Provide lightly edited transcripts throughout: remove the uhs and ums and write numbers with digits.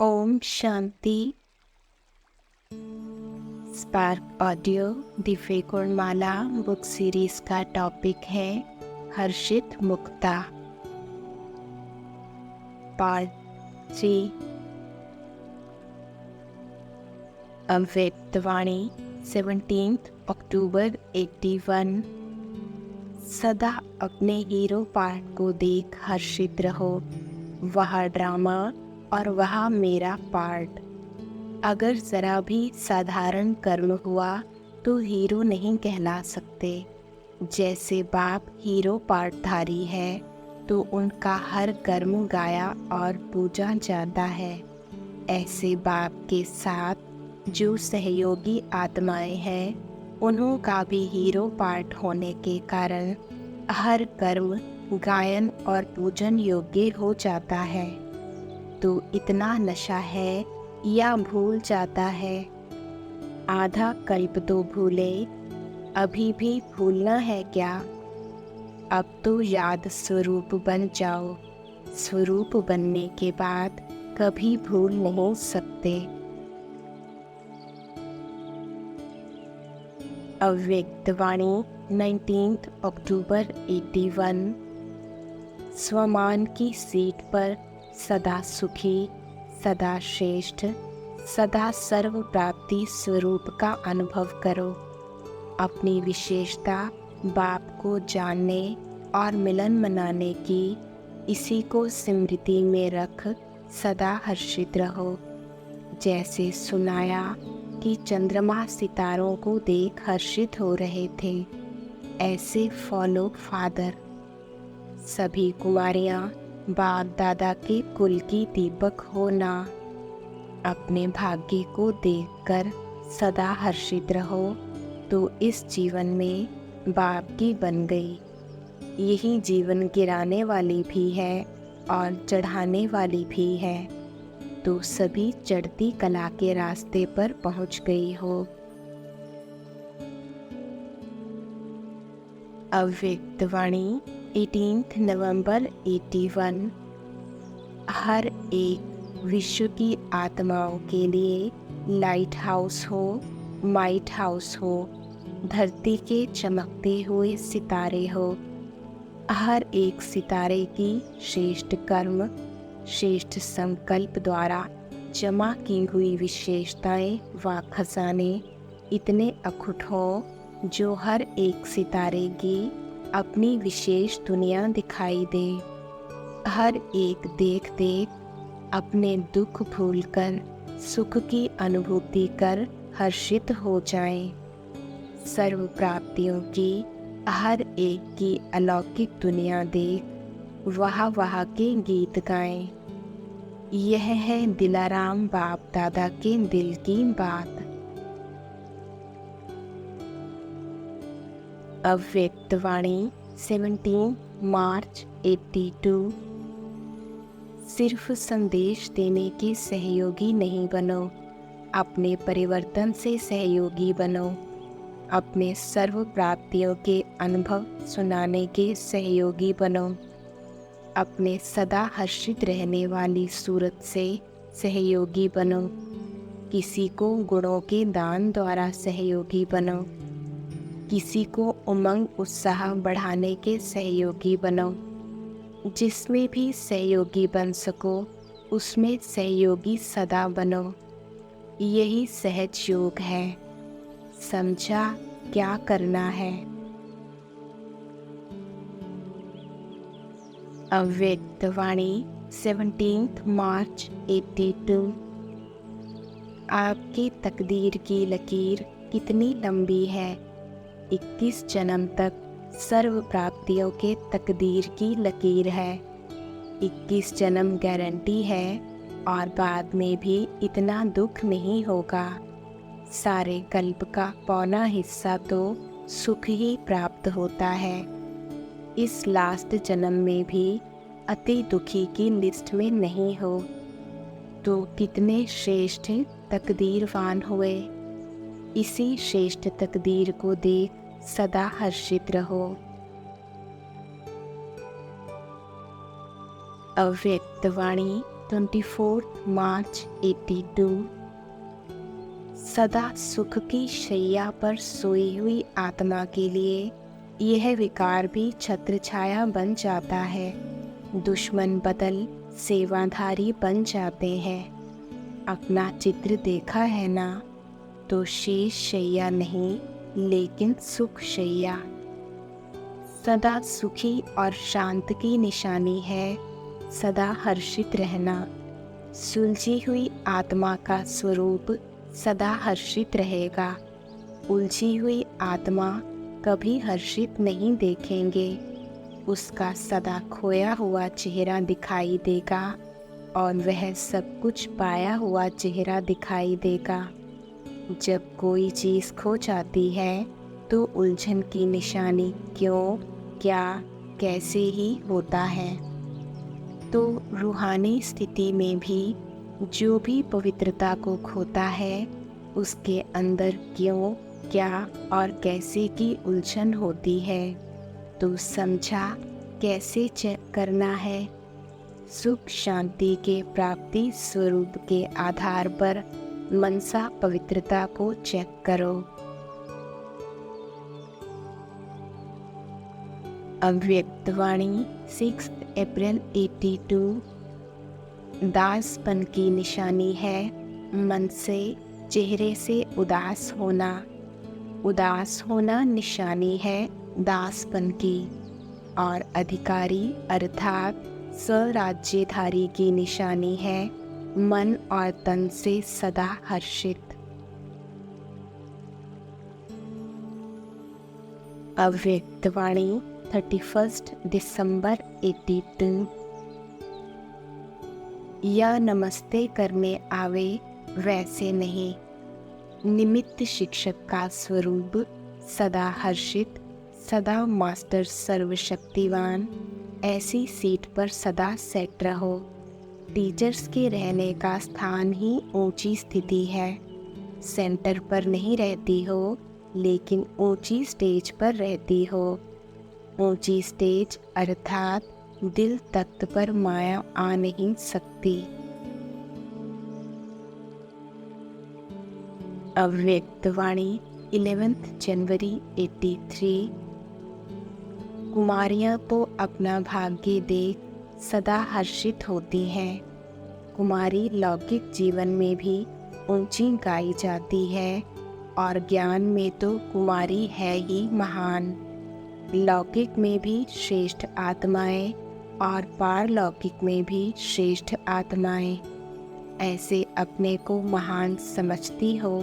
Om Shanti. Spark audio Divya Gunmala book series का topic है हर्षित मुक्ता, part 3। अव्यक्तवाणी 17 अक्टूबर 81। सदा अपने हीरो पार्ट को देख हर्षित रहो। वह ड्रामा और वह मेरा पार्ट। अगर जरा भी साधारण कर्म हुआ तो हीरो नहीं कहला सकते। जैसे बाप हीरो पार्टधारी है तो उनका हर कर्म गाया और पूजा जाता है। ऐसे बाप के साथ जो सहयोगी आत्माएं हैं उन्हों का भी हीरो पार्ट होने के कारण हर कर्म गायन और पूजन योग्य हो जाता है। तो इतना नशा है या भूल जाता है? आधा कल्प तो भूले, अभी भी भूलना है क्या? अब तो याद स्वरूप बन जाओ। स्वरूप बनने के बाद कभी भूल नहीं सकते। अव्यक्तवाणी 19 अक्टूबर 81। स्वमान की सीट पर सदा सुखी, सदा श्रेष्ठ, सदा सर्व प्राप्ति स्वरूप का अनुभव करो। अपनी विशेषता बाप को जानने और मिलन मनाने की, इसी को स्मृति में रख सदा हर्षित रहो। जैसे सुनाया कि चंद्रमा सितारों को देख हर्षित हो रहे थे, ऐसे फॉलो फादर। सभी कुमारियाँ बाप दादा के कुल की दीपक होना। अपने भाग्य को देखकर सदा हर्षित रहो तो इस जीवन में बाप की बन गई। यही जीवन गिराने वाली भी है और चढ़ाने वाली भी है, तो सभी चढ़ती कला के रास्ते पर पहुंच गई हो। अव्यक्तवाणी 18 नवंबर 81। हर एक विश्व की आत्माओं के लिए लाइट हाउस हो, माइट हाउस हो, धरती के चमकते हुए सितारे हो। हर एक सितारे की श्रेष्ठ कर्म, श्रेष्ठ संकल्प द्वारा जमा की हुई विशेषताएं व खजाने इतने अखुट हो जो हर एक सितारे की अपनी विशेष दुनिया दिखाई दे। हर एक देख देख अपने दुख भूलकर सुख की अनुभूति कर हर्षित हो जाएं। सर्व प्राप्तियों की हर एक की अलौकिक दुनिया देख वाह के गीत गाएं। यह है दिलाराम बाप दादा के दिल की बात। अव्यक्तवाणी 17 मार्च 82। सिर्फ संदेश देने के सहयोगी नहीं बनो, अपने परिवर्तन से सहयोगी बनो। अपने सर्व प्राप्तियों के अनुभव सुनाने के सहयोगी बनो। अपने सदा हर्षित रहने वाली सूरत से सहयोगी बनो। किसी को गुणों के दान द्वारा सहयोगी बनो। किसी को उमंग उत्साह बढ़ाने के सहयोगी बनो। जिसमें भी सहयोगी बन सको उसमें सहयोगी सदा बनो। यही सहज योग है। समझा क्या करना है? अव्यक्तवाणी 17 मार्च 82। आपकी तकदीर की लकीर कितनी लंबी है। 21 जन्म तक सर्व प्राप्तियों के तकदीर की लकीर है। 21 जन्म गारंटी है और बाद में भी इतना दुख नहीं होगा। सारे कल्प का पौना हिस्सा तो सुख ही प्राप्त होता है। इस लास्ट जन्म में भी अति दुखी की लिस्ट में नहीं हो तो कितने श्रेष्ठ तकदीरवान हुए। इसी श्रेष्ठ तकदीर को देख सदा हर्षित रहो। अव्यक्तवाणी 24 मार्च 82। सदा सुख की शैया पर सोई हुई आत्मा के लिए यह विकार भी छत्र छाया बन जाता है। दुश्मन बदल सेवाधारी बन जाते हैं। अपना चित्र देखा है ना, तो शेष शैया नहीं लेकिन सुख शैया। सदा सुखी और शांत की निशानी है सदा हर्षित रहना। सुलझी हुई आत्मा का स्वरूप सदा हर्षित रहेगा। उलझी हुई आत्मा कभी हर्षित नहीं देखेंगे। उसका सदा खोया हुआ चेहरा दिखाई देगा और वह सब कुछ पाया हुआ चेहरा दिखाई देगा। जब कोई चीज़ खो जाती है तो उलझन की निशानी क्यों, क्या, कैसे ही होता है। तो रूहानी स्थिति में भी जो भी पवित्रता को खोता है, उसके अंदर क्यों, क्या और कैसे की उलझन होती है। तो समझा कैसे चेक करना है। सुख शांति के प्राप्ति स्वरूप के आधार पर मनसा पवित्रता को चेक करो। अव्यक्तवाणी 6 अप्रैल 82। दासपन की निशानी है मन से, चेहरे से उदास होना। उदास होना निशानी है दासपन की। और अधिकारी अर्थात स्वराज्यधारी की निशानी है मन और तन से सदा हर्षित। अव्यक्तवाणी 31 दिसंबर 82। या नमस्ते करने आवे वैसे नहीं। निमित्त शिक्षक का स्वरूप सदा हर्षित, सदा मास्टर सर्वशक्तिवान। ऐसी सीट पर सदा सेट रहो। टीचर्स के रहने का स्थान ही ऊंची स्थिति है। सेंटर पर नहीं रहती हो लेकिन ऊंची स्टेज पर रहती हो। ऊंची स्टेज अर्थात दिल तख्त पर माया आ नहीं सकती। अव्यक्तवाणी 11 जनवरी 83। कुमारियाँ तो अपना भाग्य देख सदा हर्षित होती हैं। कुमारी लौकिक जीवन में भी ऊंची गाई जाती है और ज्ञान में तो कुमारी है ही महान। लौकिक में भी श्रेष्ठ आत्माएं और पारलौकिक में भी श्रेष्ठ आत्माएं। ऐसे अपने को महान समझती हो।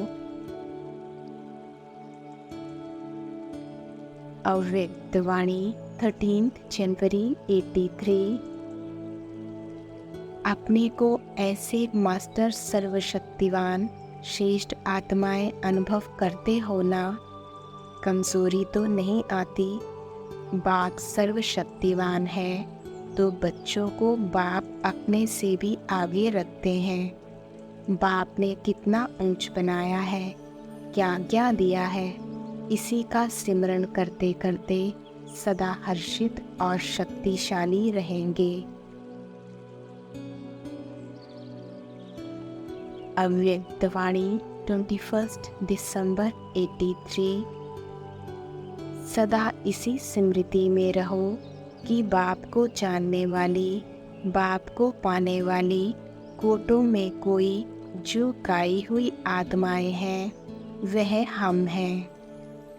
अव्यक्तवाणी 13 जनवरी 83। अपने को ऐसे मास्टर सर्वशक्तिवान श्रेष्ठ आत्माएं अनुभव करते हो ना। कमजोरी तो नहीं आती। बाप सर्वशक्तिवान है तो बच्चों को बाप अपने से भी आगे रखते हैं। बाप ने कितना ऊंच बनाया है, क्या क्या दिया है, इसी का सिमरण करते करते सदा हर्षित और शक्तिशाली रहेंगे। अव्यक्तवाणी 21 दिसंबर 83। सदा इसी स्मृति में रहो कि बाप को जानने वाली, बाप को पाने वाली कोटों में कोई जो गाई हुई आत्माएं हैं वह हम हैं।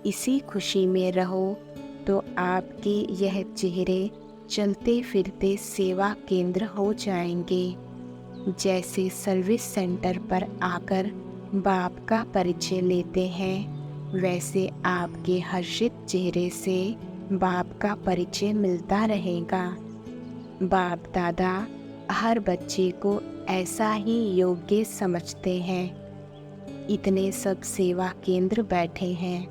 इसी खुशी में रहो तो आपके यह चेहरे चलते फिरते सेवा केंद्र हो जाएंगे। जैसे सर्विस सेंटर पर आकर बाप का परिचय लेते हैं, वैसे आपके हर्षित चेहरे से बाप का परिचय मिलता रहेगा। बाप दादा हर बच्चे को ऐसा ही योग्य समझते हैं। इतने सब सेवा केंद्र बैठे हैं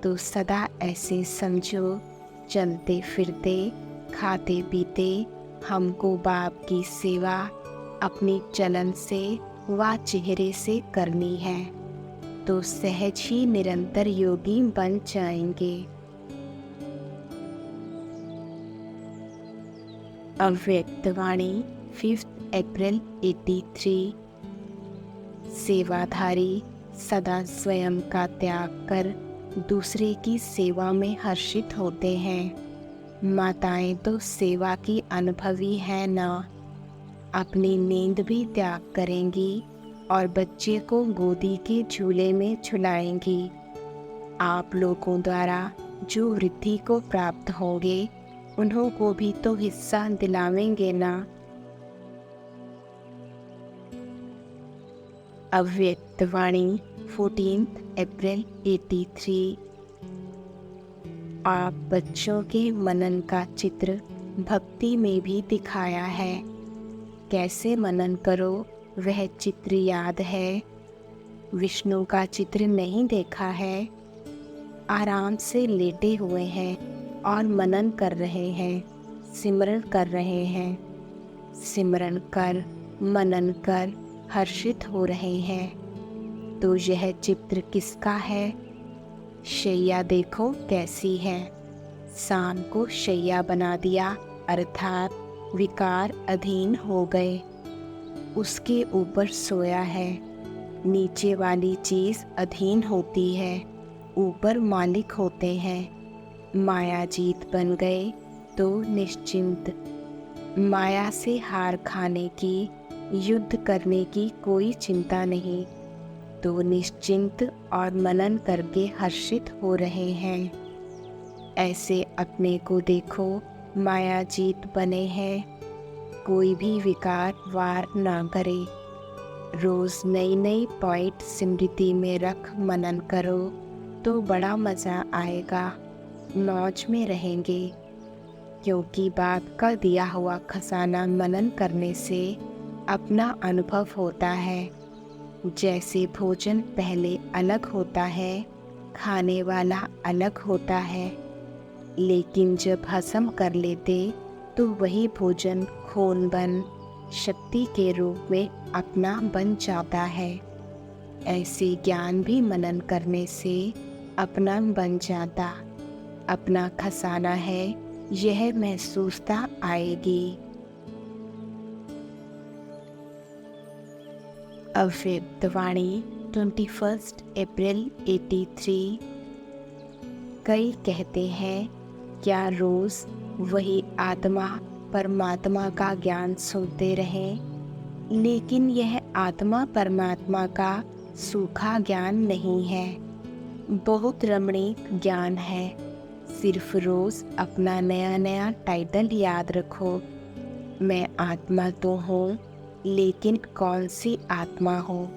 तो सदा ऐसे समझो, चलते फिरते खाते पीते हमको बाप की सेवा अपनी चलन से व चेहरे से करनी है तो सहज ही निरंतर योगी बन जाएंगे। अव्यक्तवाणी 5 अप्रैल 83। सेवाधारी सदा स्वयं का त्याग कर दूसरे की सेवा में हर्षित होते हैं। माताएं तो सेवा की अनुभवी हैं ना, अपनी नींद भी त्याग करेंगी और बच्चे को गोदी के झूले में झुलाएंगी। आप लोगों द्वारा जो वृद्धि को प्राप्त होंगे उन्हों को भी तो हिस्सा दिलावेंगे ना। अव्यक्त वाणी 14 अप्रैल 83। आप बच्चों के मनन का चित्र भक्ति में भी दिखाया है। कैसे मनन करो वह चित्र याद है। विष्णु का चित्र नहीं देखा है। आराम से लेटे हुए हैं और मनन कर रहे हैं, सिमरन कर रहे हैं। सिमरन कर, मनन कर हर्षित हो रहे हैं। तो यह चित्र किसका है? शैया देखो कैसी है। शाम को शैया बना दिया, अर्थात विकार अधीन हो गए। उसके ऊपर सोया है। नीचे वाली चीज़ अधीन होती है, ऊपर मालिक होते हैं। मायाजीत बन गए तो निश्चिंत। माया से हार खाने की, युद्ध करने की कोई चिंता नहीं, तो निश्चिंत और मनन करके हर्षित हो रहे हैं। ऐसे अपने को देखो, मायाजीत बने हैं। कोई भी विकार वार ना करे। रोज नई नई पॉइंट स्मृति में रख मनन करो तो बड़ा मज़ा आएगा, मौज में रहेंगे। क्योंकि बाप का दिया हुआ खजाना मनन करने से अपना अनुभव होता है। जैसे भोजन पहले अलग होता है, खाने वाला अलग होता है, लेकिन जब हजम कर लेते तो वही भोजन खून बन शक्ति के रूप में अपना बन जाता है। ऐसे ज्ञान भी मनन करने से अपना बन जाता, अपना खजाना है, यह महसूसता आएगी। अव्यक्त वाणी 21 अप्रैल 83। कई कहते हैं क्या रोज वही आत्मा परमात्मा का ज्ञान सुनते रहें, लेकिन यह आत्मा परमात्मा का सूखा ज्ञान नहीं है, बहुत रमणीक ज्ञान है। सिर्फ रोज अपना नया नया टाइटल याद रखो। मैं आत्मा तो हूँ, लेकिन कौन सी आत्मा हो?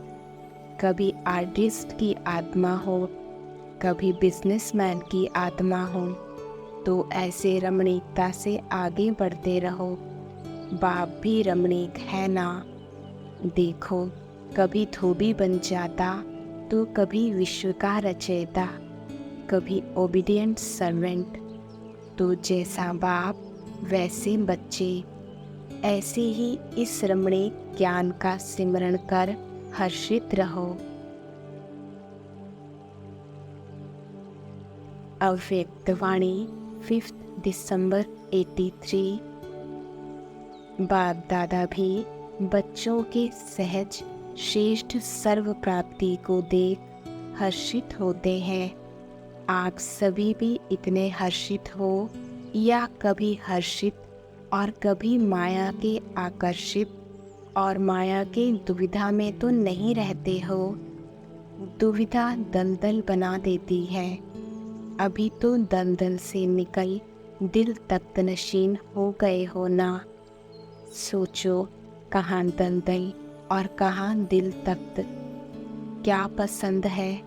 कभी आर्टिस्ट की आत्मा हो, कभी बिजनेसमैन की आत्मा हो। तो ऐसे रमणीकता से आगे बढ़ते रहो। बाप भी रमणीक है ना। देखो, कभी धोबी बन जाता तो कभी विश्व का रचयिता, कभी ओबीडियंट सर्वेंट। तो जैसा बाप वैसे बच्चे। ऐसे ही इस रमणीक ज्ञान का सिमरण कर हर्षित रहो। अव्यक्त वाणी 5 दिसंबर 83। बाप दादा भी बच्चों के सहज श्रेष्ठ सर्व प्राप्ति को देख हर्षित होते हैं। आप सभी भी इतने हर्षित हो या कभी हर्षित और कभी माया के आकर्षित और माया के दुविधा में तो नहीं रहते हो। दुविधा दलदल बना देती है। अभी तो दलदल से निकल दिल तख्त नशीन हो गए हो ना। सोचो, कहाँ दलदल और कहाँ दिल तख्त? क्या पसंद है,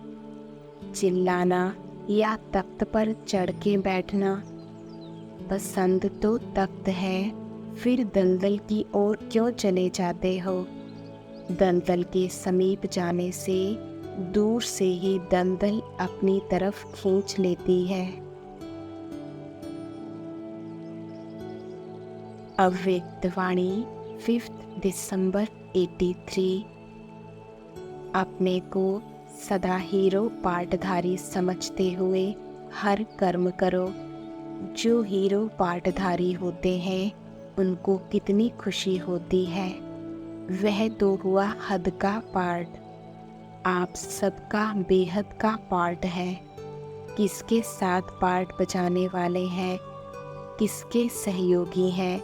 चिल्लाना या तख्त पर चढ़ के बैठना? पसंद तो तख्त है, फिर दलदल की ओर क्यों चले जाते हो? दलदल के समीप जाने से दूर से ही दलदल अपनी तरफ खींच लेती है। अव्यक्त वाणी 5 दिसंबर 83। अपने को सदा हीरो पाठधारी समझते हुए हर कर्म करो। जो हीरो पाठधारी होते हैं उनको कितनी खुशी होती है। वह तो हुआ हद का पार्ट, आप सबका बेहद का पार्ट है। किसके साथ पार्ट बजाने वाले हैं, किसके सहयोगी हैं,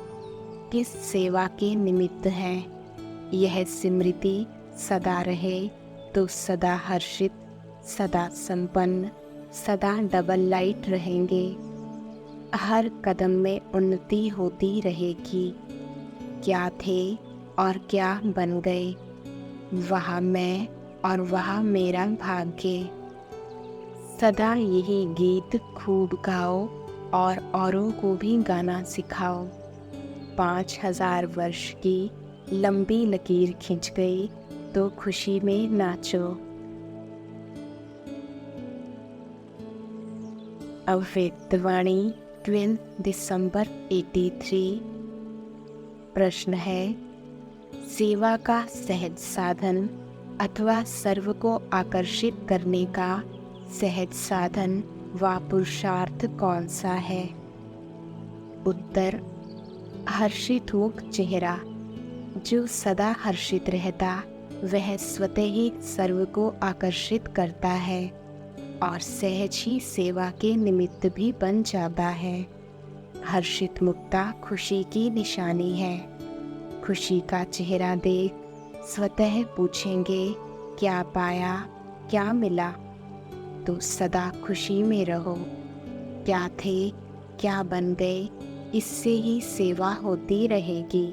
किस सेवा के निमित्त हैं। यह स्मृति सदा रहे तो सदा हर्षित, सदा संपन्न, सदा डबल लाइट रहेंगे। हर कदम में उन्नति होती रहेगी। क्या थे और क्या बन गए, वह मैं और वह मेरा भाग्य। सदा यही गीत खूब गाओ और औरों को भी गाना सिखाओ। 5000 वर्ष की लंबी लकीर खिंच गई तो खुशी में नाचो। अव्यक्तवाणी 12 दिसंबर 83। प्रश्न है, सेवा का सहज साधन अथवा सर्व को आकर्षित करने का सहज साधन व पुरुषार्थ कौन सा है? उत्तर, हर्षित मुख चेहरा। जो सदा हर्षित रहता वह स्वतः ही सर्व को आकर्षित करता है और सहज ही सेवा के निमित्त भी बन जाता है। हर्षित मुक्ता खुशी की निशानी है। खुशी का चेहरा देख स्वतः पूछेंगे क्या पाया, क्या मिला। तो सदा खुशी में रहो। क्या थे, क्या बन गए, इससे ही सेवा होती रहेगी।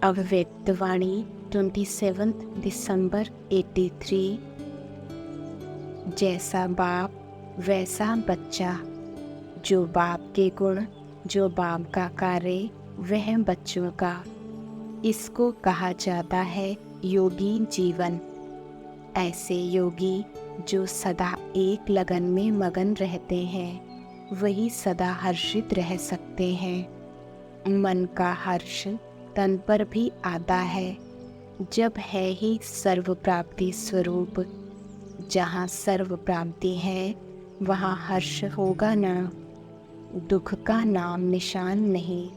अव्यक्तवाणी 27 दिसंबर 83। जैसा बाप वैसा बच्चा। जो बाप के गुण, जो बाप का कार्य, वह बच्चों का। इसको कहा जाता है योगी जीवन। ऐसे योगी जो सदा एक लगन में मगन रहते हैं, वही सदा हर्षित रह सकते हैं। मन का हर्ष तन पर भी आता है, जब है ही सर्व प्राप्ति स्वरूप। जहाँ सर्व प्राप्ति है वहाँ हर्ष होगा ना। दुख का नाम निशान नहीं।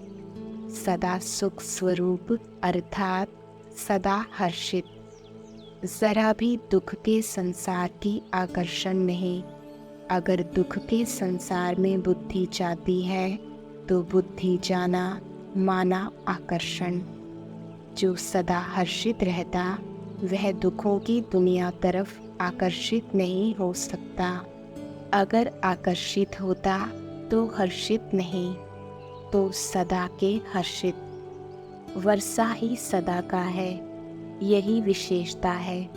सदा सुख स्वरूप अर्थात सदा हर्षित। जरा भी दुख के संसार की आकर्षण नहीं। अगर दुख के संसार में बुद्धि जाती है तो बुद्धि जाना माना आकर्षण। जो सदा हर्षित रहता वह दुखों की दुनिया तरफ आकर्षित नहीं हो सकता। अगर आकर्षित होता तो हर्षित नहीं, तो सदा के हर्षित। वर्षा ही सदा का है, यही विशेषता है।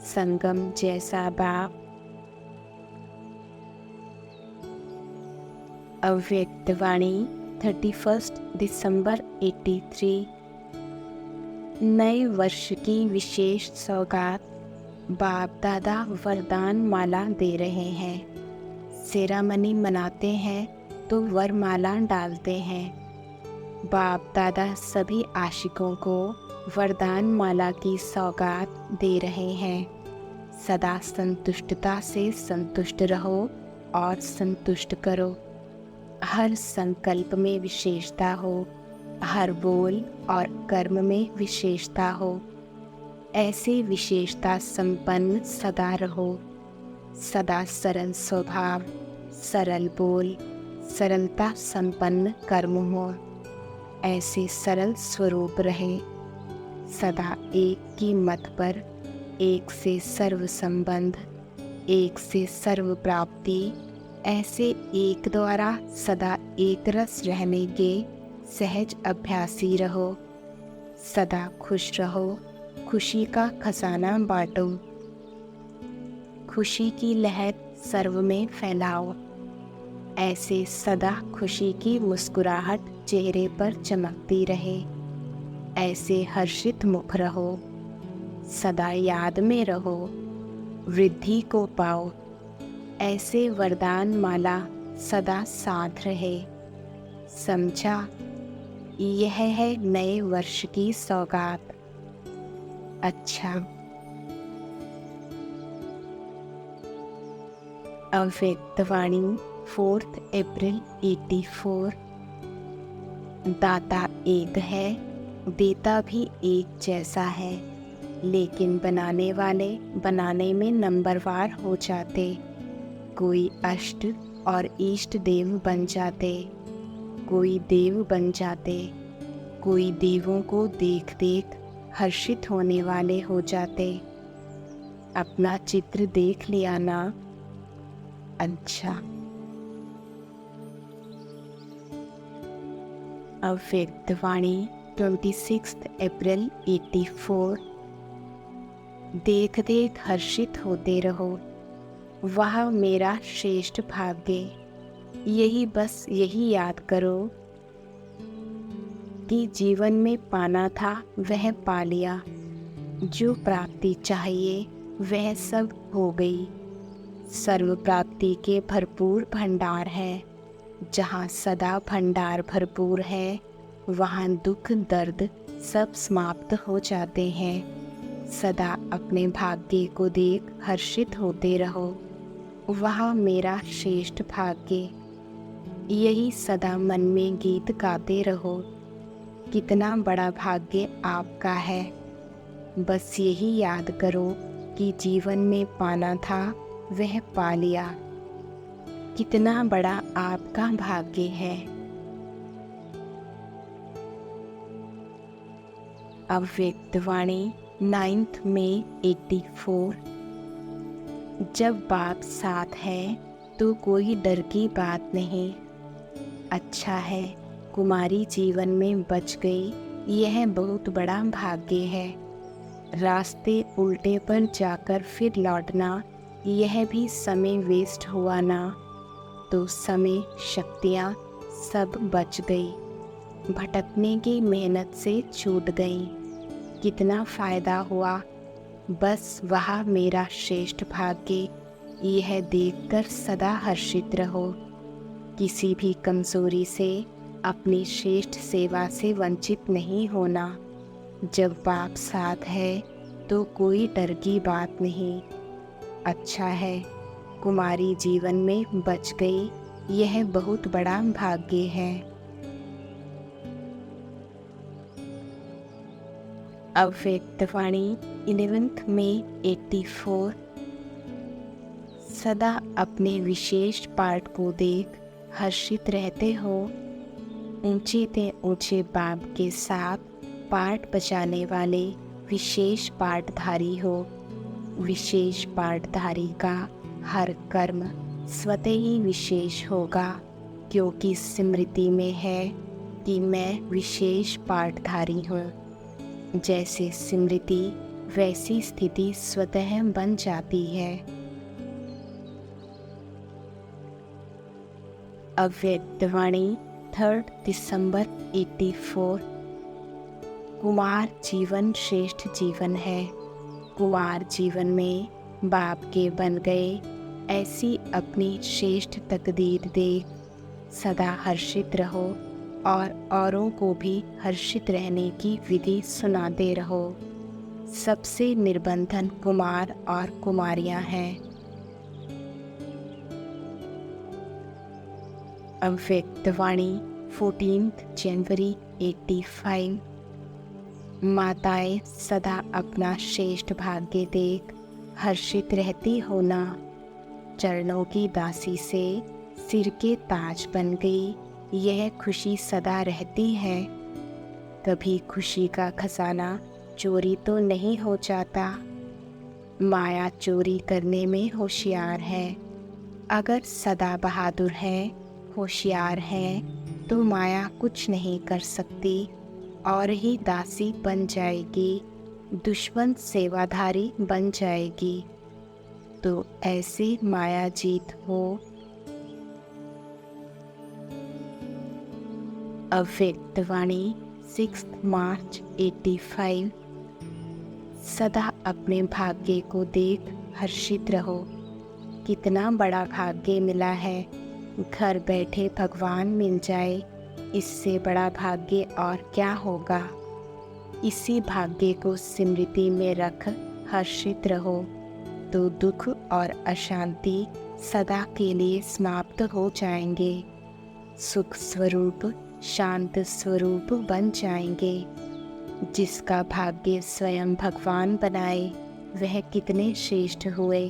संगम जैसा बाप। अव्यक्तवाणी 31 दिसंबर 83। नए वर्ष की विशेष सौगात बाप दादा वरदान माला दे रहे हैं। सेरामनी मनाते हैं तो वरमाला डालते हैं। बाप दादा सभी आशिकों को वरदान माला की सौगात दे रहे हैं। सदा संतुष्टता से संतुष्ट रहो और संतुष्ट करो। हर संकल्प में विशेषता हो, हर बोल और कर्म में विशेषता हो। ऐसे विशेषता संपन्न सदा रहो। सदा सरल स्वभाव, सरल बोल, सरलता संपन्न कर्म हो। ऐसे सरल स्वरूप रहे। सदा एक की मत पर, एक से सर्व संबंध, एक से सर्व प्राप्ति। ऐसे एक द्वारा सदा एक रस रहने के सहज अभ्यासी रहो। सदा खुश रहो, खुशी का खजाना बांटो। खुशी की लहर सर्व में फैलाओ। ऐसे सदा खुशी की मुस्कुराहट चेहरे पर चमकती रहे। ऐसे हर्षित मुख रहो। सदा याद में रहो, वृद्धि को पाओ। ऐसे वरदान माला सदा साथ रहे। समझा, यह है नए वर्ष की सौगात। अच्छा। अव्यक्तवाणी 4 अप्रैल 84। दाता एक है, देता भी एक जैसा है, लेकिन बनाने वाले बनाने में नंबरवार हो जाते। कोई अष्ट और इष्ट देव बन जाते, कोई देव बन जाते, कोई देवों को देख देख हर्षित होने वाले हो जाते। अपना चित्र देख लिया ना? अच्छा। अव्यक्त वाणी 26 अप्रैल 84। देख देख हर्षित होते रहो, वह मेरा श्रेष्ठ भाग्य। यही याद करो कि जीवन में पाना था वह पा लिया, जो प्राप्ति चाहिए वह सब हो गई। सर्व प्राप्ति के भरपूर भंडार है। जहाँ सदा भंडार भरपूर है, वहाँ दुख दर्द सब समाप्त हो जाते हैं। सदा अपने भाग्य को देख हर्षित होते रहो, वह मेरा श्रेष्ठ भाग्य। यही सदा मन में गीत गाते रहो, कितना बड़ा भाग्य आपका है। बस यही याद करो कि जीवन में पाना था वह पा लिया, कितना बड़ा आपका भाग्य है। अव्यक्त वाणी 9 मई 84। जब बाप साथ है तो कोई डर की बात नहीं। अच्छा है कुमारी जीवन में बच गई, यह बहुत बड़ा भाग्य है। रास्ते उल्टे पर जाकर फिर लौटना, यह भी समय वेस्ट हुआ ना। तो समय शक्तियाँ सब बच गई, भटकने की मेहनत से छूट गई। कितना फ़ायदा हुआ। बस वह मेरा श्रेष्ठ भाग्य, यह देखकर सदा हर्षित रहो। किसी भी कमज़ोरी से, अपनी श्रेष्ठ सेवा से वंचित नहीं होना। जब बाप साथ है तो कोई डर की बात नहीं। अच्छा है कुमारी जीवन में बच गई, यह बहुत बड़ा भाग्य है। अव्यक्त वाणी 11 मई 84। सदा अपने विशेष पाठ को देख हर्षित रहते हो। ऊंचे ते ऊंचे बाप के साथ पाठ बजाने वाले विशेष पाठधारी हो। विशेष पाठधारी का हर कर्म स्वतः ही विशेष होगा, क्योंकि स्मृति में है कि मैं विशेष पाठधारी हूँ। जैसे स्मृति वैसी स्थिति स्वतः बन जाती है। अव्यक्त वाणी 3 दिसंबर 84। कुमार जीवन श्रेष्ठ जीवन है। कुमार जीवन में बाप के बन गए, ऐसी अपनी श्रेष्ठ तकदीर देख सदा हर्षित रहो और औरों को भी हर्षित रहने की विधि सुनाते रहो। सबसे निर्बंधन कुमार और कुमारियां हैं। अव्यक्त वाणी 14 जनवरी 85। माताएं सदा अपना श्रेष्ठ भाग्य देख हर्षित रहती हो ना। चरणों की दासी से सिर के ताज बन गई, यह खुशी सदा रहती है। कभी खुशी का खजाना चोरी तो नहीं हो जाता। माया चोरी करने में होशियार है। अगर सदा बहादुर है, होशियार है, तो माया कुछ नहीं कर सकती और ही दासी बन जाएगी, दुश्मन सेवाधारी बन जाएगी। तो ऐसे माया जीत हो। अव्यक्त वाणी 6 मार्च 85। सदा अपने भाग्य को देख हर्षित रहो। कितना बड़ा भाग्य मिला है। घर बैठे भगवान मिल जाए, इससे बड़ा भाग्य और क्या होगा। इसी भाग्य को स्मृति में रख हर्षित रहो, तो दुख और अशांति सदा के लिए समाप्त हो जाएंगे। सुख स्वरूप शांत स्वरूप बन जाएंगे। जिसका भाग्य स्वयं भगवान बनाए वह कितने श्रेष्ठ हुए।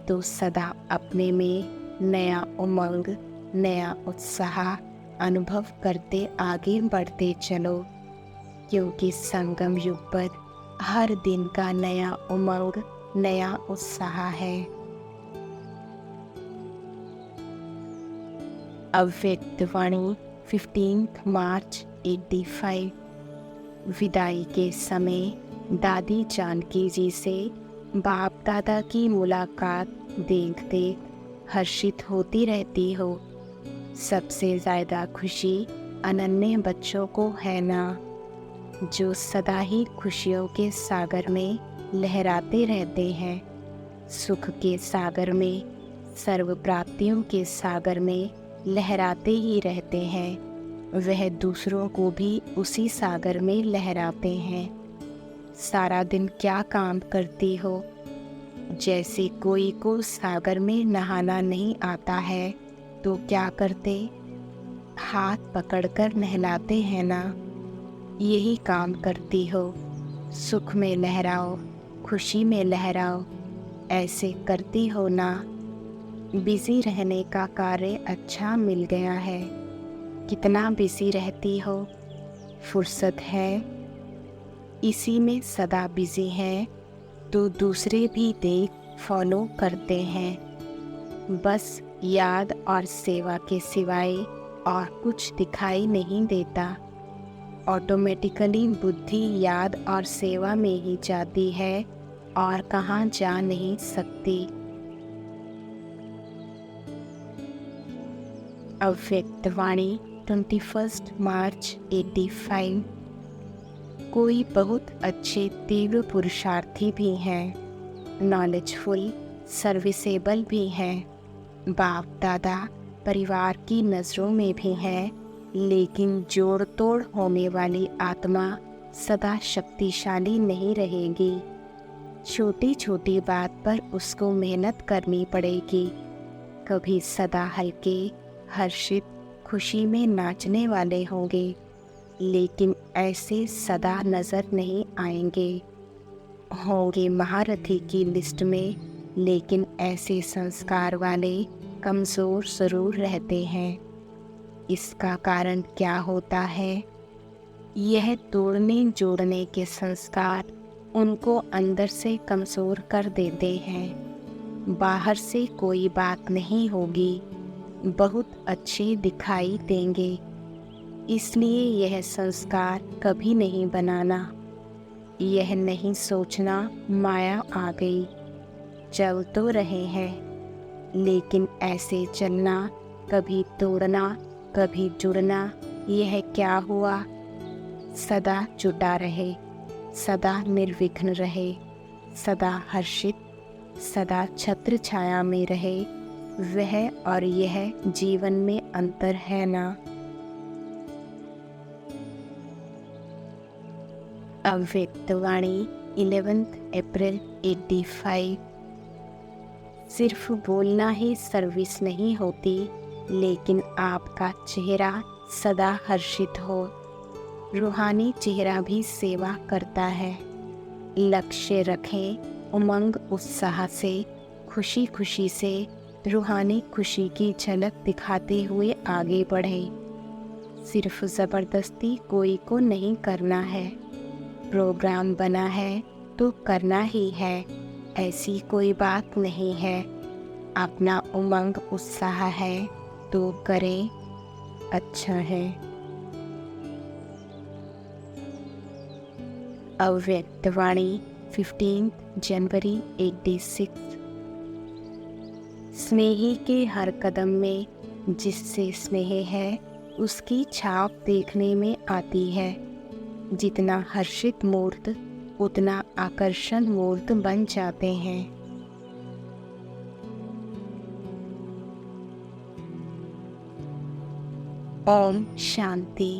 तो सदा अपने में नया उमंग, नया उत्साह अनुभव करते आगे बढ़ते चलो, क्योंकि संगम युग पर हर दिन का नया उमंग, नया उत्साह है। अव्यक्त वाणी 15 मार्च 85। विदाई के समय दादी जानकी जी से बाप दादा की मुलाकात देख देख हर्षित होती रहती हो। सबसे ज़्यादा खुशी अनन्य बच्चों को है ना, जो सदा ही खुशियों के सागर में लहराते रहते हैं। सुख के सागर में, सर्व प्राप्तियों के सागर में लहराते ही रहते हैं। वह दूसरों को भी उसी सागर में लहराते हैं। सारा दिन क्या काम करती हो? जैसे कोई को सागर में नहाना नहीं आता है तो क्या करते? हाथ पकड़कर नहलाते हैं ना। यही काम करती हो। सुख में लहराओ, खुशी में लहराओ, ऐसे करती हो ना। बिजी रहने का कार्य अच्छा मिल गया है। कितना बिजी रहती हो? फुर्सत है? इसी में सदा बिजी हैं तो दूसरे भी देख फॉलो करते हैं। बस याद और सेवा के सिवाय और कुछ दिखाई नहीं देता। ऑटोमेटिकली बुद्धि याद और सेवा में ही जाती है और कहाँ जा नहीं सकती। अव्यक्त वाणी 21 मार्च 85। कोई बहुत अच्छे तीव्र पुरुषार्थी भी हैं, नॉलेजफुल, सर्विसेबल भी हैं, बाप दादा परिवार की नज़रों में भी हैं, लेकिन जोड़ तोड़ होने वाली आत्मा सदा शक्तिशाली नहीं रहेगी। छोटी छोटी बात पर उसको मेहनत करनी पड़ेगी। कभी सदा हल्के, हर्षित, खुशी में नाचने वाले होंगे, लेकिन ऐसे सदा नज़र नहीं आएंगे। होंगे महारथी की लिस्ट में, लेकिन ऐसे संस्कार वाले कमज़ोर ज़रूर रहते हैं। इसका कारण क्या होता है? यह तोड़ने जोड़ने के संस्कार उनको अंदर से कमज़ोर कर देते हैं। बाहर से कोई बात नहीं होगी, बहुत अच्छे दिखाई देंगे, इसलिए यह संस्कार कभी नहीं बनाना। यह नहीं सोचना माया आ गई। चल तो रहे हैं, लेकिन ऐसे चलना, कभी तोड़ना, कभी जुड़ना, यह क्या हुआ? सदा जुटा रहे, सदा निर्विघ्न रहे, सदा हर्षित, सदा छत्र छाया में रहे। वह और यह जीवन में अंतर है ना। अव्यक्त वाणी 11 अप्रैल 85। सिर्फ बोलना ही सर्विस नहीं होती, लेकिन आपका चेहरा सदा हर्षित हो। रूहानी चेहरा भी सेवा करता है। लक्ष्य रखें, उमंग उत्साह से, खुशी खुशी से, रूहानी खुशी की झलक दिखाते हुए आगे बढ़ें। सिर्फ ज़बरदस्ती कोई को नहीं करना है। प्रोग्राम बना है तो करना ही है, ऐसी कोई बात नहीं है। अपना उमंग उत्साह है तो करें, अच्छा है। अव्यक्त वाणी 15 जनवरी 86। स्नेही के हर कदम में जिससे स्नेह है उसकी छाप देखने में आती है। जितना हर्षित मूर्त उतना आकर्षण मूर्त बन जाते हैं। ओम शांति।